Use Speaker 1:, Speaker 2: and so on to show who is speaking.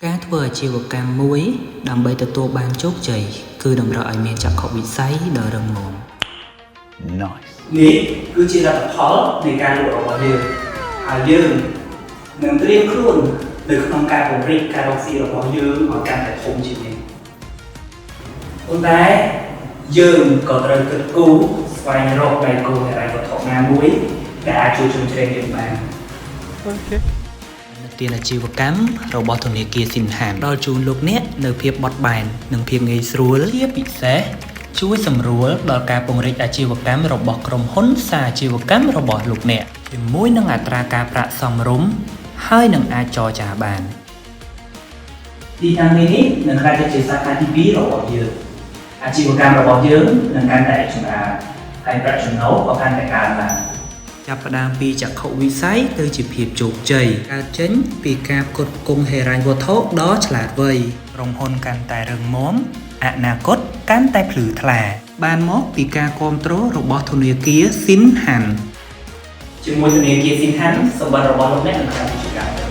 Speaker 1: ការធ្វើអាជីវកម្មមួយដើម្បីទទួលបានជោគជ័យគឺតម្រូវឲ្យមានចក្ខុវិស័យដ៏រឹងមាំ
Speaker 2: Nice នេះគឺជាលទ្ធផលនៃការលក់របស់យើងហើយយើងនឹងត្រៀមខ្លួននៅក្នុងការពង្រីកការរកស៊ីរបស់យើងឲ្យកាន់តែធំជាងនេះប៉ុន្តែយើងក៏ត្រូវគិតគូរស្វែងរកដៃគូហិរញ្ញវត្ថុណាមួយដែលអាចជួយជ្រោមជ្រែងយើងបាន
Speaker 1: ទានអាជីវកម្មរបស់ធនាគារស៊ីនហានដល់ជូនលោកអ្នកនៅភាពបត់បែននិងភាពងាយស្រួលជាពិសេសជួយសម្រួលដល់ការពង្រីកអាជីវកម្មរបស់ក្រុមហ៊ុនសាអាជីវកម្មរបស់លោកអ្នកជាមួយនឹងអត្រាការប្រាក់សមរម្យហើយនឹងអាចចរចាបាន
Speaker 2: ទីតាំងនេះនឹងក្លាយទៅជាសាខាទី2របស់យើងអាជីវកម្មរបស់យើងនឹងកាន់តែចម្រើនហើយប្រាក់ចំណូលក៏កាន់តែកើនឡើង
Speaker 1: ចាប់ផ្ដើមពីចក្ខុវិស័យទៅជាភាពជោគជ័យកើតចេញពីការផ្គត់ផ្គង់ហិរញ្ញវត្ថុដ៏ឆ្លាតវៃក្រុមហ៊ុនកាន់តែរឹងមាំអនាគតកាន់តែភ្លឺថ្លាបានមកពីការគាំទ្ររបស់ធនាគារស៊ីនហាន់
Speaker 2: ជាមួយធនាគារស៊ីនហាន់សម្បត្តិរបស់លោកអ្នកនឹងកាន់តែជាការ